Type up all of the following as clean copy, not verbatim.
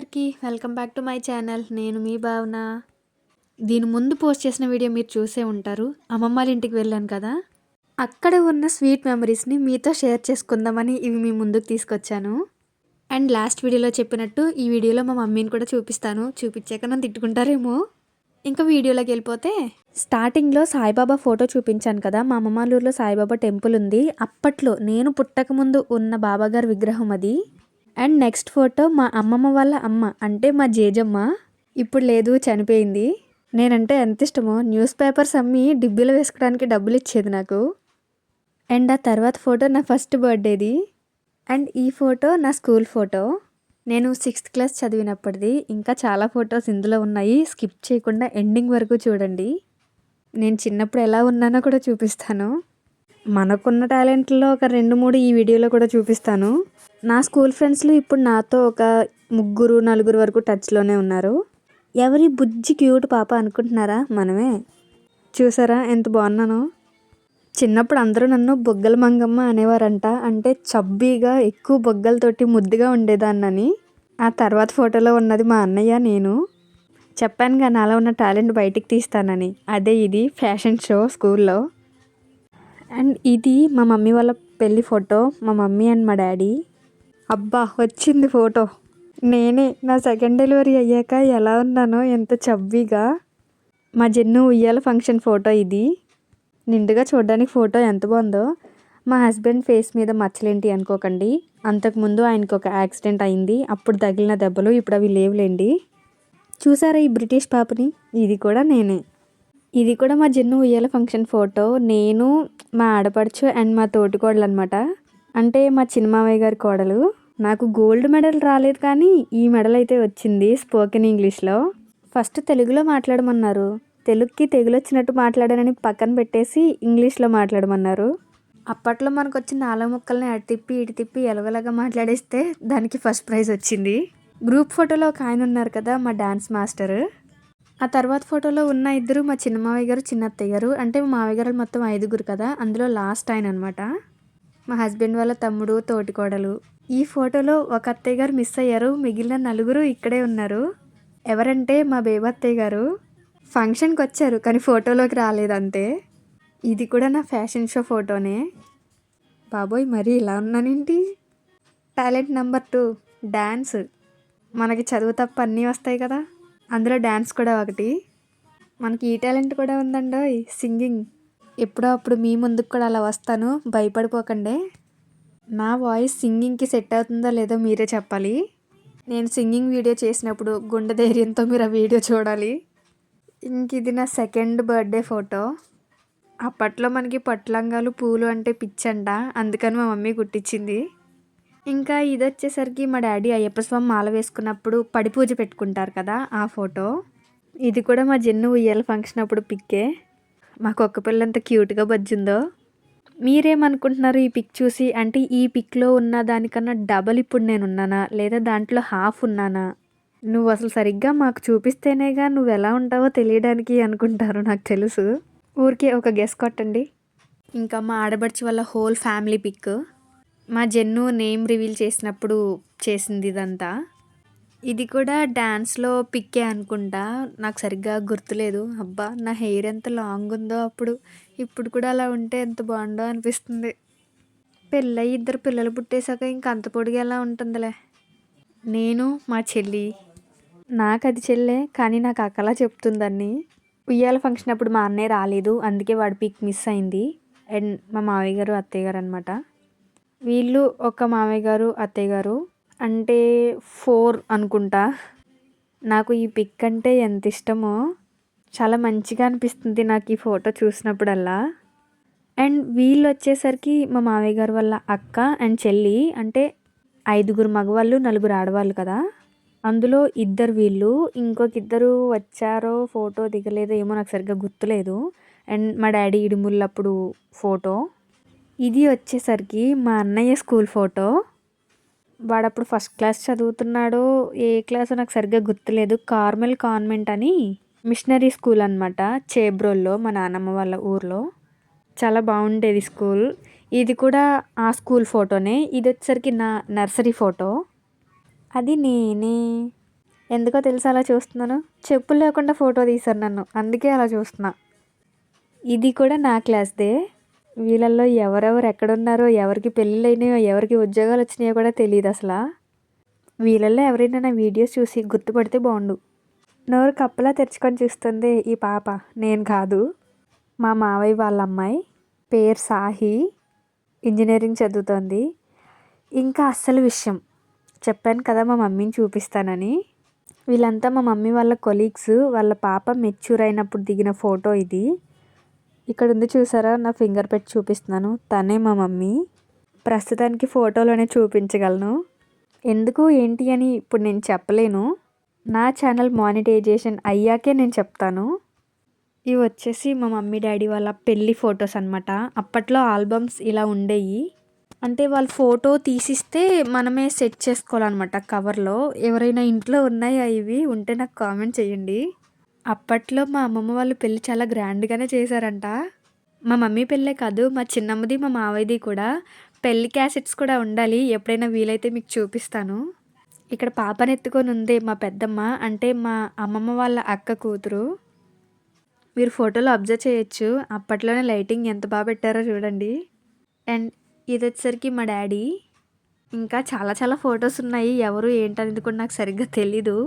అందరికీ welcome back to my channel. నేను మీ భావన. దీని ముందు పోస్ట్ చేసిన వీడియో మీరు చూసే ఉంటారు. అమ్మమ్మ వాళ్ళ ఇంటికి వెళ్ళాను కదా, అక్కడ ఉన్న స్వీట్ మెమరీస్ని మీతో షేర్ చేసుకుందామని ఇవి మీ ముందుకు తీసుకొచ్చాను. అండ్ లాస్ట్ వీడియోలో చెప్పినట్టు ఈ వీడియోలో మా మమ్మీని కూడా చూపిస్తాను. చూపించాక నన్ను తిట్టుకుంటారేమో. ఇంకా వీడియోలోకి వెళ్ళిపోతే, స్టార్టింగ్లో సాయిబాబా ఫోటో చూపించాను కదా, మా అమ్మమ్మ వాళ్ళ ఊర్లో సాయిబాబా టెంపుల్ ఉంది. అప్పట్లో నేను పుట్టకముందు ఉన్న బాబాగారి విగ్రహం అది. అండ్ నెక్స్ట్ ఫోటో మా అమ్మమ్మ వాళ్ళ అమ్మ, అంటే మా జేజమ్మ. ఇప్పుడు లేదు, చనిపోయింది. నేనంటే ఎంత ఇష్టమో, న్యూస్ పేపర్స్ అమ్మి డిబ్బీలో వేసుకోవడానికి డబ్బులు ఇచ్చేది నాకు. అండ్ ఆ తర్వాత ఫోటో నా ఫస్ట్ బర్త్డేది. అండ్ ఈ ఫోటో నా స్కూల్ ఫోటో, నేను 6th క్లాస్ చదివినప్పటిది. ఇంకా చాలా ఫొటోస్ ఇందులో ఉన్నాయి, స్కిప్ చేయకుండా ఎండింగ్ వరకు చూడండి. నేను చిన్నప్పుడు ఎలా ఉన్నానో కూడా చూపిస్తాను. మనకున్న టాలెంట్లో ఒక 2-3 ఈ వీడియోలో కూడా చూపిస్తాను. నా స్కూల్ ఫ్రెండ్స్లో ఇప్పుడు నాతో ఒక 3-4 వరకు టచ్లోనే ఉన్నారు. ఎవరి బుజ్జి క్యూట్ పాప అనుకుంటున్నారా? మనమే. చూసారా ఎంత బాగున్నానో. చిన్నప్పుడు అందరూ నన్ను బొగ్గల మంగమ్మ అనేవారంట. అంటే చబ్బీగా ఎక్కువ బొగ్గలతోటి ముద్దుగా ఉండేదాన్నని. ఆ తర్వాత ఫోటోలో ఉన్నది మా అన్నయ్య, నేను. చెప్పానుగా నాలో ఉన్న టాలెంట్ బయటికి తీస్తానని. అదే ఇది ఫ్యాషన్ షో స్కూల్లో. అండ్ ఇది మా మమ్మీ వాళ్ళ పెళ్ళి ఫోటో, మా మమ్మీ అండ్ మా డాడీ. అబ్బా వచ్చింది ఫోటో. నేనే నా సెకండ్ డెలివరీ అయ్యాక ఎలా ఉన్నానో, ఎంత చబ్బీగా. మా జెన్ను ఉయ్యాల ఫంక్షన్ ఫోటో ఇది. నిండుగా చూడడానికి ఫోటో ఎంత బాగుందో. మా హస్బెండ్ ఫేస్ మీద మచ్చలేంటి అనుకోకండి, అంతకుముందు ఆయనకు ఒక యాక్సిడెంట్ అయింది. అప్పుడు తగిలిన దెబ్బలు ఇప్పుడు అవి లేవులేండి. చూసారా ఈ బ్రిటిష్ పాపని? ఇది కూడా నేనే. ఇది కూడా మా జెన్ను ఉయ్యాల ఫంక్షన్ ఫోటో. నేను, మా ఆడపడుచు అండ్ మా తోటికోడలు అనమాట. అంటే మా చిన్నమావయ్య గారి కోడలు. నాకు గోల్డ్ మెడల్ రాలేదు, కానీ ఈ మెడల్ అయితే వచ్చింది స్పోకెన్ ఇంగ్లీష్లో. ఫస్ట్ తెలుగులో మాట్లాడమన్నారు. తెలుగుకి తెగులొచ్చినట్టు మాట్లాడానని పక్కన పెట్టేసి ఇంగ్లీష్లో మాట్లాడమన్నారు. అప్పట్లో మనకు వచ్చిన 4 ముక్కల్ని అటు తిప్పి ఇటు తిప్పి ఎలవలాగా మాట్లాడేస్తే దానికి ఫస్ట్ ప్రైజ్ వచ్చింది. గ్రూప్ ఫోటోలో ఒక ఆయన ఉన్నారు కదా, మా డాన్స్ మాస్టర్. ఆ తర్వాత ఫోటోలో ఉన్న ఇద్దరు మా చిన్న మావయ్య గారు, చిన్న అత్తయ్య గారు. అంటే మా మావయ్య గారు మొత్తం 5గురు కదా, అందులో లాస్ట్ ఆయన అనమాట. మా హస్బెండ్ వాళ్ళ తమ్ముడు, తోటికోడలు. ఈ ఫోటోలో ఒక అత్తయ్య గారు మిస్ అయ్యారు, మిగిలిన 4 ఇక్కడే ఉన్నారు. ఎవరంటే మా బేబత్తయ్య గారు. ఫంక్షన్కి వచ్చారు కానీ ఫోటోలోకి రాలేదంతే. ఇది కూడా నా ఫ్యాషన్ షో ఫోటోనే. బాబోయ్ మరీ ఇలా ఉన్నానేంటి. Talent number 2 dance. మనకి చదువు తప్ప అన్నీ వస్తాయి కదా, అందులో డ్యాన్స్ కూడా ఒకటి. మనకి ఈ టాలెంట్ కూడా ఉందండోయ్, సింగింగ్. ఎప్పుడో అప్పుడు మీ ముందుకు కూడా అలా వస్తాను, భయపడిపోకండి. నా వాయిస్ సింగింగ్కి సెట్ అవుతుందో లేదో మీరే చెప్పాలి. నేను సింగింగ్ వీడియో చేసినప్పుడు గుండె ధైర్యంతో మీరు ఆ వీడియో చూడాలి. ఇంక ఇది నా సెకండ్ బర్త్డే ఫోటో. అప్పట్లో మనకి పట్టులంగాలు పూలు అంటే పిచ్చంట, అందుకని మా మమ్మీ కుట్టించింది. ఇంకా ఇది వచ్చేసరికి మా డాడీ అయ్యప్ప స్వామి మాల వేసుకున్నప్పుడు పడి పూజ పెట్టుకుంటారు కదా, ఆ ఫోటో. ఇది కూడా మా జెన్ను ఉయ్యాల ఫంక్షన్ అప్పుడు పిక్కే. మాకు ఒక్క పిల్ల ఎంత క్యూట్గా బజ్జిందో. మీరేమనుకుంటున్నారు ఈ పిక్ చూసి? అంటే ఈ పిక్లో ఉన్న దానికన్నా డబల్ ఇప్పుడు నేను ఉన్నానా, లేదా దాంట్లో హాఫ్ ఉన్నానా? నువ్వు అసలు సరిగ్గా మాకు చూపిస్తేనేగా నువ్వు ఎలా ఉంటావో తెలియడానికి అనుకుంటారు, నాకు తెలుసు. ఊరికే ఒక గెస్ కొట్టండి. ఇంకా మా ఆడబడిచి వాళ్ళ హోల్ ఫ్యామిలీ పిక్. మా జెన్ను నేమ్ రివీల్ చేసినప్పుడు చేసింది ఇదంతా. ఇది కూడా డ్యాన్స్లో పిక్కే అనుకుంటా, నాకు సరిగ్గా గుర్తులేదు. అబ్బా నా హెయిర్ ఎంత లాంగ్ ఉందో అప్పుడు, ఇప్పుడు కూడా అలా ఉంటే ఎంత బాగుండో అనిపిస్తుంది. పెళ్ళయి 2 పిల్లలు పుట్టేశాక ఇంక అంత పొడిగా ఎలా ఉంటుందిలే. నేను, మా చెల్లి. నాకు అది చెల్లె, కానీ నాకు అక్కలా చెప్తుందని. ఉయ్యాల ఫంక్షన్ అప్పుడు మా అన్నయ్య రాలేదు, అందుకే వాడి పిక్ మిస్ అయింది. అండ్ మా మావయ్య గారు, అత్తయ్య గారు అనమాట. వీళ్ళు ఒక మామయ్య గారు, అత్తయ్య గారు. అంటే 4 అనుకుంటా. నాకు ఈ పిక్ అంటే ఎంత ఇష్టమో, చాలా మంచిగా అనిపిస్తుంది నాకు ఈ ఫోటో చూసినప్పుడల్లా. అండ్ వీళ్ళు వచ్చేసరికి మా మామయ్య గారు వాళ్ళ అక్క అండ్ చెల్లి. అంటే 5గురు మగవాళ్ళు, 4 ఆడవాళ్ళు కదా, అందులో 2 వీళ్ళు. ఇంకొక 2 వచ్చారో ఫోటో దిగలేదో ఏమో నాకు సరిగ్గా గుర్తులేదు. అండ్ మా డాడీ ఇడుముళ్ళప్పుడు ఫోటో. ఇది వచ్చేసరికి మా అన్నయ్య స్కూల్ ఫోటో. వాడప్పుడు ఫస్ట్ క్లాస్ చదువుతున్నాడో ఏ క్లాసో నాకు సరిగ్గా గుర్తులేదు. కార్మెల్ కాన్వెంట్ అని మిషనరీ స్కూల్ అనమాట, చేబ్రోల్లో, మా నాన్నమ్మ వాళ్ళ ఊర్లో. చాలా బాగుండేది స్కూల్. ఇది కూడా ఆ స్కూల్ ఫోటోనే. ఇది వచ్చేసరికి నా నర్సరీ ఫోటో. అది నేనే. ఎందుకో తెలుసా అలా చూస్తున్నాను? చెప్పులు లేకుండా ఫోటో తీశారు నన్ను. అందుకే అలా చూస్తున్నా. ఇది కూడా నా క్లాస్‌దే. వీళ్ళల్లో ఎవరెవరు ఎక్కడున్నారో, ఎవరికి పెళ్ళిళ్ళైనాయో, ఎవరికి ఉద్యోగాలు వచ్చినాయో కూడా తెలీదసలా. వీళ్ళల్లో ఎవరైనా నా వీడియోస్ చూసి గుర్తుపడితే బావుండు. నోరు కప్పలా తెరుచుకొని చూస్తుంది ఈ పాప. నేను కాదు. మా మావయ్య వాళ్ళ అమ్మాయి. పేరు సాహి. ఇంజినీరింగ్ చదువుతోంది. ఇంకా అస్సలు విషయం చెప్పాను కదా మా మమ్మీని చూపిస్తానని. వీళ్ళంతా మా మమ్మీ వాళ్ళ కొలీగ్స్. వాళ్ళ పాప మెచ్యూర్ అయినప్పుడు దిగిన ఫోటో ఇది. ఇక్కడ ఉంది చూసారా, నా ఫింగర్ పెట్టి చూపిస్తున్నాను. తనే మా మమ్మీ. ప్రస్తుతానికి ఫోటోలోనే చూపించగలను. ఎందుకు ఏంటి అని ఇప్పుడు నేను చెప్పలేను. నా ఛానల్ మానిటైజేషన్ అయ్యాకే నేను చెప్తాను. ఇవి వచ్చేసి మా మమ్మీ డాడీ వాళ్ళ పెళ్ళి ఫొటోస్ అనమాట. అప్పట్లో ఆల్బమ్స్ ఇలా ఉండేవి. అంటే వాళ్ళు ఫోటో తీసిస్తే మనమే సెట్ చేసుకోవాలన్నమాట కవర్లో. ఎవరైనా ఇంట్లో ఉన్నాయా ఇవి? ఉంటే నాకు కామెంట్ చేయండి. అప్పట్లో మా అమ్మమ్మ వాళ్ళు పెళ్ళి చాలా గ్రాండ్గానే చేశారంట. మా మమ్మీ పెళ్ళే కాదు, మా చిన్నమ్మది మా మావయ్యది కూడా పెళ్లి క్యాసెట్స్ కూడా ఉండాలి. ఎప్పుడైనా వీలైతే మీకు చూపిస్తాను. ఇక్కడ పాపని ఎత్తుకొని ఉంది మా పెద్దమ్మ, అంటే మా అమ్మమ్మ వాళ్ళ అక్క కూతురు. మీరు ఫోటోలో అబ్జర్వ్ చేయొచ్చు, అప్పట్లోనే లైటింగ్ ఎంత బాగా పెట్టారో చూడండి. అండ్ ఇది వచ్చేసరికి మా డాడీ. ఇంకా చాలా చాలా ఫొటోస్ ఉన్నాయి. ఎవరు ఏంటనేది కూడా నాకు సరిగ్గా తెలీదు.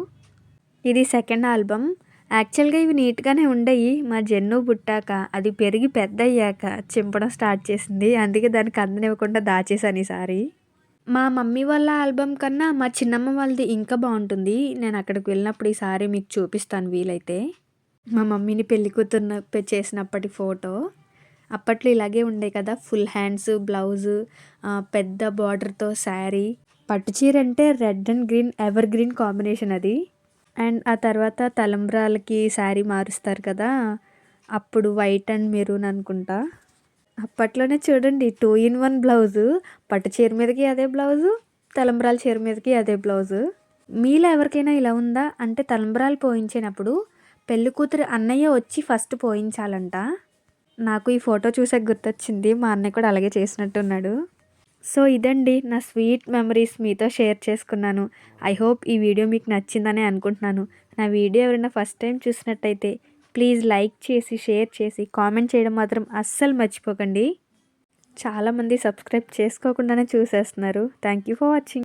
ఇది సెకండ్ ఆల్బమ్. యాక్చువల్గా ఇవి నీట్గానే ఉండేవి. మా జెన్ను పుట్టాక అది పెరిగి పెద్ద అయ్యాక చింపడం స్టార్ట్ చేసింది. అందుకే దానికి అందనివ్వకుండా దాచేసాను ఈసారి. మా మమ్మీ వాళ్ళ ఆల్బమ్ కన్నా మా చిన్నమ్మ వాళ్ళది ఇంకా బాగుంటుంది. నేను అక్కడికి వెళ్ళినప్పుడు ఈసారి మీకు చూపిస్తాను వీలైతే. మా మమ్మీని పెళ్లి కూతురున చేసినప్పటి ఫోటో. అప్పట్లో ఇలాగే ఉండే కదా, ఫుల్ హ్యాండ్స్, బ్లౌజు, పెద్ద బార్డర్తో శారీ. పట్టు చీర అంటే red and green ever green combination అది. అండ్ ఆ తర్వాత తలంబ్రాలకి శారీ మారుస్తారు కదా, అప్పుడు వైట్ అండ్ మెరూన్ అనుకుంటా. అప్పట్లోనే చూడండి 2 in 1 బ్లౌజు. పట్టు చీర మీదకి అదే బ్లౌజు, తలంబ్రాల చీర మీదకి అదే బ్లౌజు. మీలో ఎవరికైనా ఇలా ఉందా? అంటే తలంబ్రాలు పోయించినప్పుడు పెళ్లి కూతురు అన్నయ్య వచ్చి ఫస్ట్ పోయించాలంట. నాకు ఈ ఫోటో చూసాక గుర్తొచ్చింది, మా అన్నయ్య కూడా అలాగే చేసినట్టున్నాడు. సో ఇదండి నా స్వీట్ మెమరీస్ మీతో షేర్ చేసుకున్నాను. ఐ హోప్ ఈ వీడియో మీకు నచ్చిందనే అనుకుంటున్నాను. నా వీడియో ఎవరైనా ఫస్ట్ టైం చూసినట్టయితే ప్లీజ్ లైక్ చేసి, షేర్ చేసి, కామెంట్ చేయడం మాత్రం అస్సలు మర్చిపోకండి. చాలామంది సబ్స్క్రైబ్ చేసుకోకుండానే చూసేస్తున్నారు. Thank you for watching.